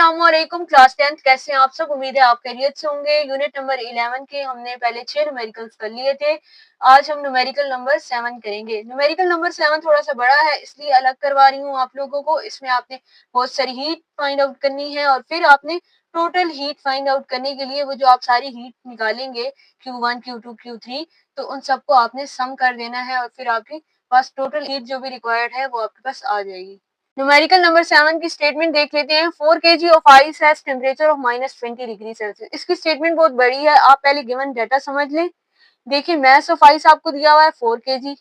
अस्सलामुअलैकुम class 10th कैसे हैं आप सब। उम्मीद है आप खैरियत से होंगे। यूनिट नंबर 11 के हमने पहले 6 न्यूमेरिकल्स कर लिए थे। आज हम न्यूमेरिकल नंबर 7 करेंगे। न्यूमेरिकल नंबर 7 थोड़ा सा बड़ा है इसलिए अलग करवा रही हूँ आप लोगों को। इसमें आपने बहुत सारी हीट फाइंड आउट करनी है और फिर आपने टोटल हीट फाइंड आउट करने के लिए वो जो आप सारी हीट निकालेंगे Q1 Q2 Q3 तो उन सबको आपने सम कर देना है और फिर आपके पास टोटल हीट जो भी रिक्वायर्ड है वो आपके पास आ जाएगी। न्यूमेरिकल नंबर 7 की स्टेटमेंट देख लेते हैं। 4 kg of ice has temperature of -20 degree Celsius. इसकी स्टेटमेंट बहुत बड़ी है, आप पहले गिवन डाटा समझ लें। देखिए मैस ऑफ आइस आपको दिया हुआ है 4 kg,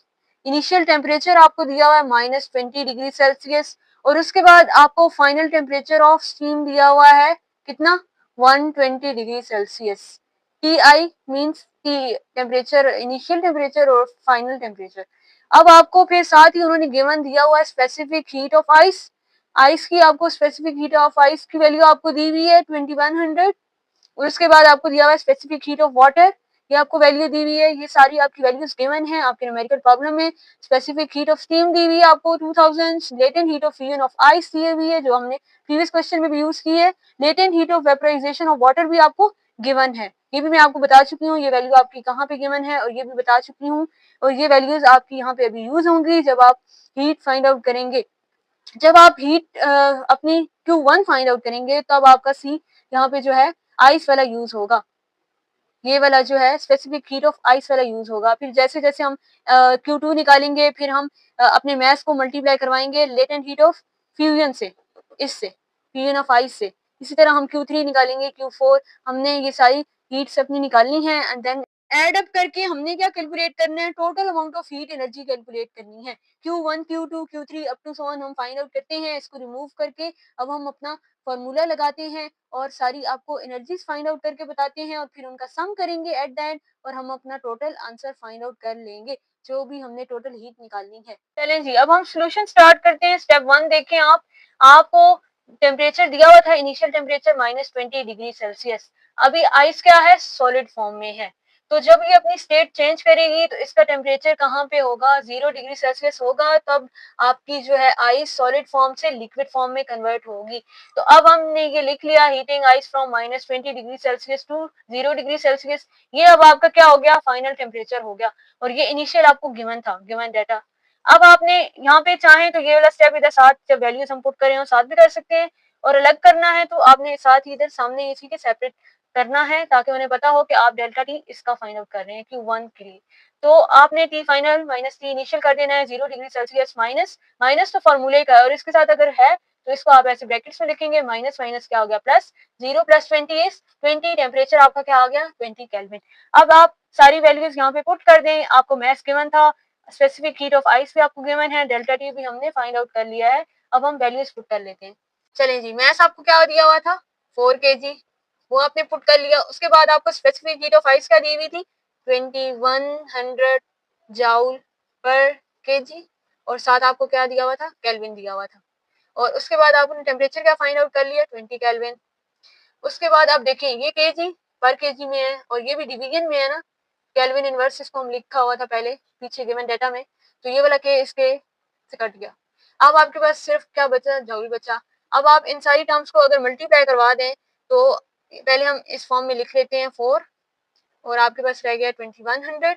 इनिशियल टेम्परेचर आपको दिया हुआ है -20 डिग्री सेल्सियस और उसके बाद आपको फाइनल टेम्परेचर ऑफ स्टीम दिया हुआ है कितना 120 degree Celsius. T I means temperature, initial temperature और फाइनल टेम्परेचर। अब आपको फिर साथ ही उन्होंने गिवन दिया हुआ है specific heat of ice. Ice की आपको स्पेसिफिक हीट ऑफ आइस की वैल्यू आपको दी हुई है 2100 और उसके बाद आपको दिया हुआ है स्पेसिफिक हीट ऑफ वाटर, ये आपको वैल्यू दी हुई है। ये सारी आपकी वैल्यूज गिवन है आपके न्यूमेरिकल प्रॉब्लम में। स्पेसिफिक हीट ऑफ स्टीम दी हुई है आपको 2000, latent heat of fusion of ice दी हुई है जो हमने प्रीवियस क्वेश्चन में भी यूज की है। Latent heat of vaporisation of water भी आपको गिवन है, ये भी मैं आपको बता चुकी हूँ। ये वैल्यू आपकी कहाँ पे गिवन है और ये भी बता चुकी हूँ और ये वैल्यूज आपकी यहाँ पे अभी यूज होंगी जब आप हीट फाइंड आउट करेंगे। जब आप हीट अपनी Q1 फाइंड आउट करेंगे तब आपका सी यहाँ पे जो है आइस वाला यूज होगा, ये वाला जो है स्पेसिफिक हीट ऑफ आइस वाला यूज होगा। फिर जैसे जैसे हम Q2 निकालेंगे फिर हम अपने मैस को मल्टीप्लाई करवाएंगे लेटेंट हीट ऑफ फ्यूजन से, इससे फ्यूजन ऑफ आइस से। इसी तरह हम Q3 निकालेंगे, Q4, हमने ये सारी हीट्स अपनी निकालनी है एंड देन एड अप करके हमने क्या कैलकुलेट करना है, total amount of heat energy calculate करनी है। Q1 Q2 Q3 up to so on हम फाइंड आउट करते हैं। इसको रिमूव करके अब हम अपना फॉर्मूला लगाते हैं और सारी आपको एनर्जीज फाइंड आउट करके बताते हैं और फिर उनका सम करेंगे एट द एंड और हम अपना टोटल आंसर फाइंड आउट कर लेंगे जो भी हमने टोटल हीट निकालनी है। चलें जी अब हम सॉल्यूशन स्टार्ट करते हैं। स्टेप 1 देखें आप, आपको टेम्परेचर दिया हुआ था इनिशियल टेम्परेचर -20 डिग्री सेल्सियस। अभी आइस क्या है, सॉलिड फॉर्म में है, तो जब ये अपनी स्टेट चेंज करेगी तो इसका टेम्परेचर कहाँ पे होगा, 0 डिग्री सेल्सियस होगा। तब आपकी जो है आइस सॉलिड फॉर्म से लिक्विड फॉर्म में कन्वर्ट होगी। तो अब हमने ये लिख लिया heating ice from -20 degree Celsius to 0 degree Celsius. ये अब आपका क्या हो गया, फाइनल टेम्परेचर हो गया और ये इनिशियल आपको गिवन था, गिवन डाटा। अब आपने यहाँ पे चाहें तो ये वाला स्टेप इधर साथ जब वैल्यूज हम पुट करें साथ भी कर सकते हैं और अलग करना है तो आपने साथ ही इधर सामने इसी के सेपरेट करना है ताकि उन्हें पता हो कि आप डेल्टा टी इसका फाइंड आउट कर रहे हैं Q1 के लिए। तो आपने T final minus T initial कर देना है 0 डिग्री सेल्सियस माइनस, माइनस तो फॉर्मूले का है और इसके साथ अगर है तो इसको आप ऐसे ब्रैकेट्स में लिखेंगे, माइनस माइनस क्या हो गया प्लस, 0 प्लस 20 इज 20, टेम्परेचर आपका क्या आ गया 20 केल्विन। अब आप सारी वैल्यूज यहाँ पे पुट कर दें, आपको मैस गिवन था, स्पेसिफिक हीट ऑफ आइस भी आपको गिवन है, डेल्टा टी भी हमने फाइंड आउट कर लिया है। अब हम वैल्यूज पुट कर लेते हैं। चलें जी, मैस आपको क्या दिया हुआ था 4 kg, वो आपने पुट कर लिया। उसके बाद आपको स्पेसिफिक हीट ऑफ आइस क्या दी हुई थी 2100 जाउल पर केजी और साथ आपको क्या दिया हुआ था, केल्विन दिया हुआ था। और उसके बाद आपने टेम्परेचर क्या फाइंड आउट कर लिया 20 केल्विन। उसके बाद आप देखें ये केजी पर केजी में है और ये भी डिवीजन में है ना, केल्विन इनवर्स इसको हम लिखा हुआ था पहले पीछे गिवन डाटा में, तो ये वाला के इसके से कट गया। अब आपके पास सिर्फ क्या बचा, जूल बचा। अब आप इन सारी टर्म्स को अगर मल्टीप्लाई करवा दें तो पहले हम इस फॉर्म में लिख लेते हैं 4 और आपके पास रह गया 2100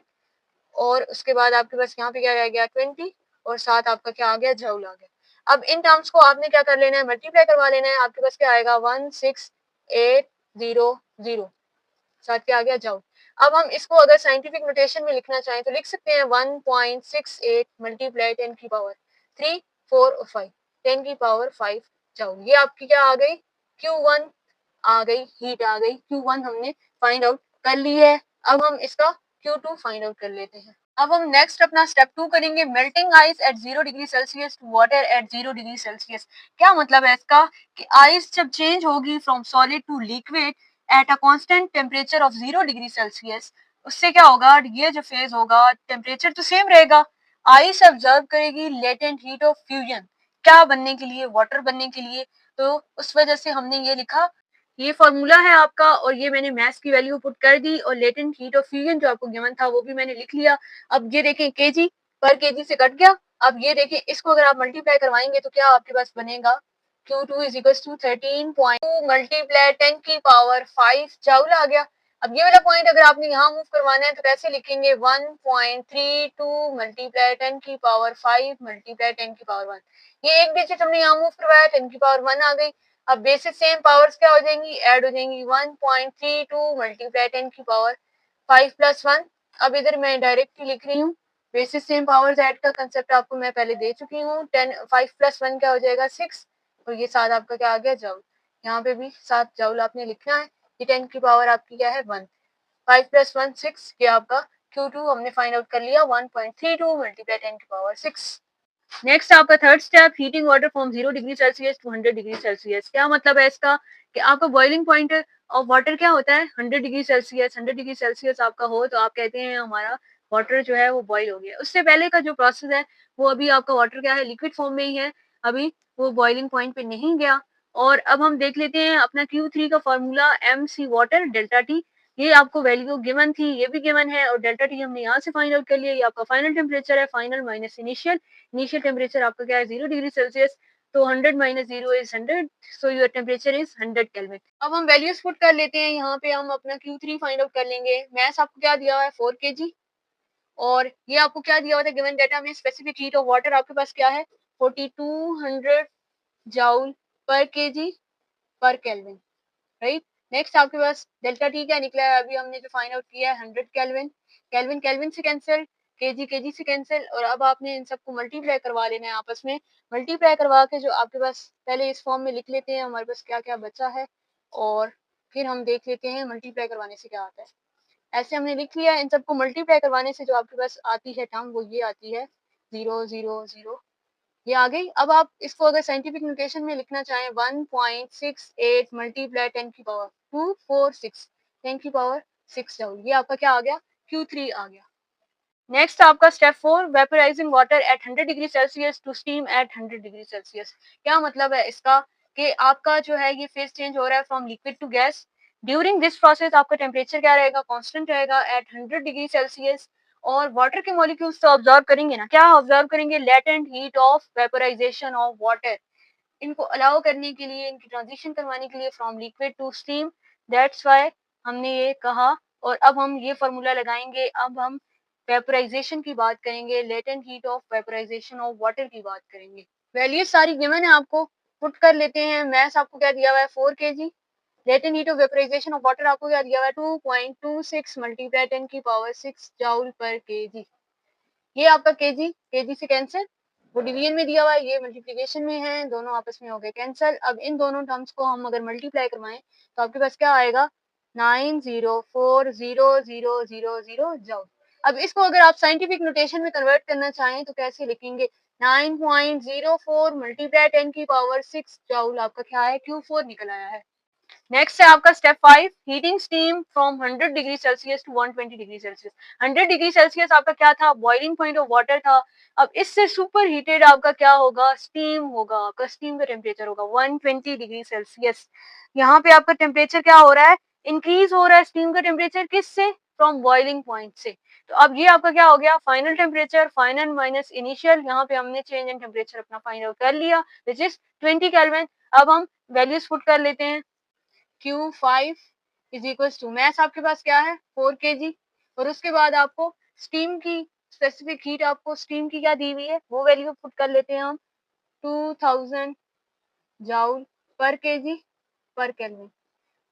और उसके बाद आपके पास यहाँ पे क्या रह गया 20 और साथ आपका क्या आ गया, जूल आ गया। अब इन टर्म्स को आपने क्या कर लेना है, मल्टीप्लाई करवा लेना है। आपके पास क्या आएगा 16800, साथ क्या आ गया जूल। अब हम इसको अगर साइंटिफिक नोटेशन में लिखना चाहें तो लिख सकते हैं 1.68 मल्टीप्लाई 10 की पावर 3 4 और 5, 10 की पावर 5 जूल। ये आपकी क्या आ गई, Q1 आ गई, हीट आ गई। Q1 हमने फाइंड आउट कर ली है। अब हम इसका Q2 फाइंड आउट कर लेते हैं। अब हम नेक्स्ट अपना स्टेप 2 करेंगे, melting ice at 0 degree Celsius to water at 0 degree Celsius. क्या मतलब है इसका कि आइस जब चेंज होगी from solid to liquid at a constant temperature of 0 degree Celsius, उससे क्या होगा, ये जो फेज होगा टेम्परेचर तो सेम रहेगा, आइस ऑब्जर्व करेगी लेटेंट हीट ऑफ फ्यूजन, क्या बनने के लिए, वाटर बनने के लिए। तो उस वजह से हमने ये लिखा, ये फॉर्मूला है आपका और ये मैंने मैथ्स की वैल्यू पुट कर दी और लेटेंट हीट ऑफ फ्यूजन जो आपको गिवन था वो भी मैंने लिख लिया। अब ये देखें केजी पर केजी से कट गया। अब ये देखें इसको अगर आप मल्टीप्लाई करवाएंगे तो क्या आपके पास बनेगा Q2 is equals to 13.2 multiply 10 की पावर 5 जूल आ गया। अब ये वाला पॉइंट अगर आपने यहाँ मूव करवाना है तो कैसे लिखेंगे 1.32 मल्टीप्लाई 10 की पावर 5 मल्टीप्लाई 10 की पावर 1। ये एक डिजिट हमने यहाँ मूव करवाया 10 की पावर 1 आ गई। अब बेसिस सेम पावर्स क्या हो जाएंगी, ऐड हो जाएंगी 1.32 मल्टीप्लाई 10 की पावर 5 प्लस 1। अब इधर मैं डायरेक्टली लिख रही हूँ, बेसिस सेम पावर्स ऐड का कंसेप्ट आपको मैं पहले दे चुकी हूँ। 5 प्लस 1 क्या हो जाएगा 6, और ये 7 आपका क्या आ गया जूल। यहाँ पे भी 7 जूल आपने लिखना है। ये 10 की पावर आपकी क्या है 1, 5 प्लस 1 6, ये आपका Q2 हमने फाइंड आउट कर लिया 1.32 मल्टीप्लाई 10 की पावर 6। नेक्स्ट आपका third step, heating water from 0 degree Celsius to 100 degree Celsius. क्या मतलब है इसका कि आपका बॉइलिंग पॉइंट ऑफ वाटर क्या होता है 100 डिग्री सेल्सियस। 100 डिग्री सेल्सियस आपका हो तो आप कहते हैं हमारा वाटर जो है वो बॉईल हो गया। उससे पहले का जो प्रोसेस है वो अभी आपका वाटर क्या है लिक्विड फॉर्म में ही है, अभी वो बॉइलिंग पॉइंट पे नहीं गया। और अब हम देख लेते हैं अपना Q3 का formula MC water delta T. ये आपको वैल्यू गिवन थी, ये भी गिवन है, और डेल्टा टी हमने यहाँ से फाइंड आउट कर लिया। ये आपका फाइनल टेम्परेचर है, final minus initial. Initial temperature आपका क्या है 0 डिग्री सेल्सियस, तो 100 minus 0 is 100, so your temperature is 100 kelvin. अब हम वैल्यूज पुट कर लेते हैं, यहाँ पे हम अपना Q3 फाइंड आउट कर लेंगे। मैथ्स आपको क्या दिया हुआ है 4 kg, और ये आपको क्या दिया हुआ था गिवन डेटा में, स्पेसिफिक हीट ऑफ वाटर आपके पास क्या है 4200 जूल पर केजी पर केल्विन, राइट। नेक्स्ट आपके पास डेल्टा टी क्या निकला है, अभी हमने जो फाइंड आउट किया है 100 केल्विन। केल्विन केल्विन से कैंसिल, केजी केजी से कैंसिल, और अब आपने इन सबको मल्टीप्लाई करवा लेना है आपस में। मल्टीप्लाई करवा के जो आपके पास, पहले इस फॉर्म में लिख लेते हैं हमारे पास क्या क्या बचा है, और फिर हम देख लेते हैं मल्टीप्लाई करवाने से क्या आता है। ऐसे हमने लिख लिया। इन सबको मल्टीप्लाई करवाने से जो आपके पास आती है टर्म वो ये आती है 000, ये आ गई। अब आप इसको अगर साइंटिफिक नोटेशन में लिखना चाहें 1.68 मल्टीप्लाई 10 की पावर 246 10 की पावर 6 जूल, ये आपका क्या आ गया Q3 आ गया। नेक्स्ट आपका step 4, vaporising water at 100 degree Celsius to steam at 100 degree Celsius. क्या मतलब है इसका कि आपका जो है ये फेज चेंज हो रहा है from liquid to gas. During this process आपका टेम्परेचर क्या रहेगा कांस्टेंट रहेगा एट 100 डिग्री सेल्सियस, और वाटर के मॉलिक्यूल्स तो ऑब्जर्व करेंगे ना, क्या ऑब्जर्व करेंगे latent heat of vaporisation of water. इनको अलाउ करने के लिए, इनकी ट्रांजिशन करवाने के लिए from liquid to steam, that's why हमने ये कहा। और अब हम ये फार्मूला लगाएंगे, अब हम वेपराइजेशन की बात करेंगे, latent heat of vaporisation of water की बात करेंगे। वैल्यूज सारी गिवन है, आपको पुट कर लेते हैं। मैथ्स आपको क्या दिया हुआ है 4 kg, latent heat of vaporisation of water आपको क्या दिया हुआ है 2.26 मल्टीप्लाई 10 की पावर 6 जूल पर केजी। ये आपका केजी केजी से कैंसिल, वो डिवीजन में दिया हुआ है, ये मल्टीप्लिकेशन में है, दोनों आपस में हो गए कैंसिल। अब इन दोनों टर्म्स को हम अगर मल्टीप्लाई करवाएं तो आपके पास क्या आएगा 9040000 जूल। अब इसको अगर आप साइंटिफिक नोटेशन में कन्वर्ट करना चाहें तो कैसे लिखेंगे 9.04 मल्टीप्लाई 10 की पावर 6 जूल, आपका क्या है Q4 निकल आया है। नेक्स्ट है आपका step 5, heating steam from 100 degree Celsius to 120 degree Celsius. 100 degree Celsius आपका क्या था बॉइलिंग पॉइंट ऑफ वाटर था। अब इससे सुपर हीटेड आपका क्या होगा स्टीम होगा, आपका स्टीम का टेम्परेचर होगा 120 डिग्री सेल्सियस। यहाँ पे आपका टेम्परेचर क्या हो रहा है इंक्रीज हो रहा है स्टीम का टेम्परेचर, किससे फ्रॉम बॉइलिंग पॉइंट से। तो अब ये आपका क्या हो गया final temperature, final minus initial, यहाँ पे हमने चेंज इन टेम्परेचर अपना फाइंड आउट कर लिया विच इज 20 केल्विन। अब हम वैल्यूज पुट कर लेते हैं। Q5 is equals to, math आपके पास क्या है 4 kg, और उसके बाद आपको स्टीम की स्पेसिफिक हीट, आपको स्टीम की क्या दी हुई है वो वैल्यू पुट कर लेते हैं हम 2000 जूल पर केजी पर केल्विन।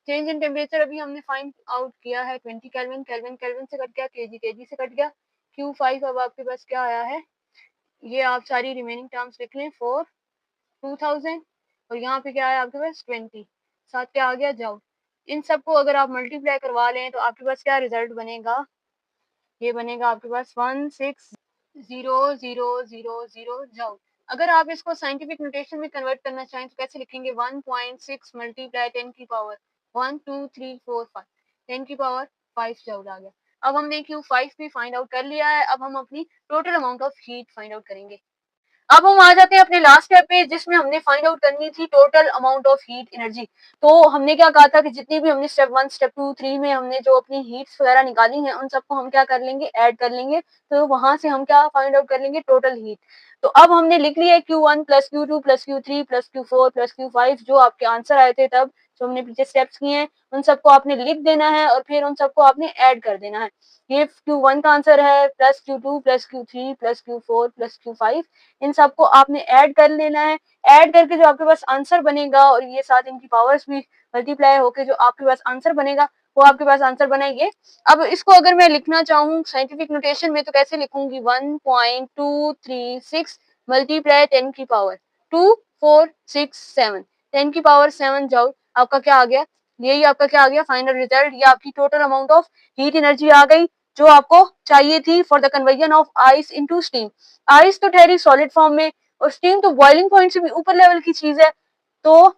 चेंज इन टेम्परेचर अभी हमने फाइंड आउट किया है 20 केल्विन, केल्विन केल्विन से कट गया, केजी केजी से कट गया। Q5 अब आपके पास क्या आया है, ये आप सारी रिमेनिंग टर्म्स लिख लें 4 2000, और यहाँ पे क्या है आपके पास 20, साथ क्या आ गया जूल। इन सबको अगर आप मल्टीप्लाई करवा लें तो आपके पास क्या रिजल्ट बनेगा, ये बनेगा आपके पास 16000 जूल। अगर आप इसको साइंटिफिक नोटेशन में कन्वर्ट करना चाहें तो कैसे लिखेंगे 1.6 मल्टीप्लाई 10 की पावर 1 2 3 4 5 10 की पावर 5 जूल आ गया। अब हमने Q5 भी फाइंड आउट कर लिया है, अब हम अपनी total amount of heat find out करेंगे। अब हम आ जाते हैं अपने लास्ट स्टेप पे जिसमें हमने फाइंड आउट करनी थी total amount of heat energy. तो हमने क्या कहा था कि जितनी भी हमने स्टेप 1 स्टेप 2 3 में हमने जो अपनी हीट्स वगैरह निकाली हैं उन सबको हम क्या कर लेंगे ऐड कर लेंगे, तो वहां से हम क्या फाइंड आउट कर लेंगे टोटल हीट। तो अब हमने लिख लिया है Q1 plus Q2 plus Q3 plus Q4 plus Q5 जो आपके आंसर आए थे तब, जो हमने पीछे स्टेप्स किए हैं, उन सबको आपने लिख देना है और फिर उन सबको आपने ऐड कर देना है। ये Q1 का आंसर है plus Q2 plus Q3 plus Q4 plus Q5, इन सबको आपने ऐड कर लेना है। ऐड करके जो आपके पास आंसर बनेगा और ये साथ इनकी पावर्स भी मल्टीप्लाई होके जो आपके पास आंसर बनेगा, वो आपके पास आंसर बना ये। अब इसको अगर मैं लिखना चाहूँ साइंटिफिक नोटेशन में तो कैसे लिखूंगी, 1.236 मल्टीप्लाई 10 की पावर 2467, 10 की पावर 7 जूल आपका क्या आ गया, यही आपका क्या आ गया फाइनल रिजल्ट। ये आपकी total amount of heat energy आ गई जो आपको चाहिए थी for the conversion of ice into steam. Ice तो ठहरी सॉलिड फॉर्म में और स्टीम तो बॉइलिंग पॉइंट से भी ऊपर लेवल की चीज है। तो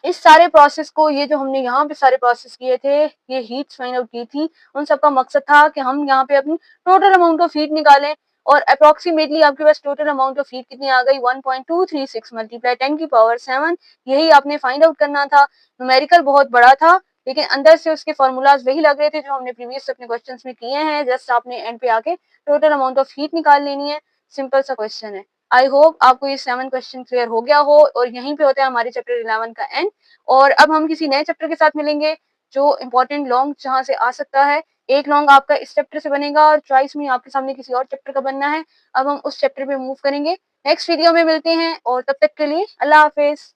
इस सारे प्रोसेस को, ये जो हमने यहाँ पे सारे प्रोसेस किए थे, ये हीट फाइंड आउट की थी, उन सबका मकसद था कि हम यहाँ पे अपनी टोटल अमाउंट ऑफ हीट निकालें। और अप्रोक्सीमेटली आपके पास टोटल अमाउंट ऑफ हीट कितनी आ गई, 1.236 मल्टीप्लाई 10 की पावर 7, यही आपने फाइंड आउट करना था। न्यूमेरिकल बहुत बड़ा था लेकिन अंदर से उसके फॉर्मूलाज वही लग रहे थे जो हमने प्रीवियस अपने क्वेश्चंस में किए हैं। जस्ट आपने एंड पे आके टोटल अमाउंट ऑफ हीट निकाल लेनी है, सिंपल सा क्वेश्चन है। आई होप आपको ये 7 क्वेश्चन क्लियर हो गया हो और यहीं पे होता है हमारे चैप्टर 11 का एंड। और अब हम किसी नए चैप्टर के साथ मिलेंगे जो इम्पोर्टेंट लॉन्ग जहाँ से आ सकता है। एक लॉन्ग आपका इस चैप्टर से बनेगा और चॉइस में आपके सामने किसी और चैप्टर का बनना है। अब हम उस चैप्टर पे मूव करेंगे। नेक्स्ट वीडियो में मिलते हैं और तब तक के लिए अल्लाह हाफिज।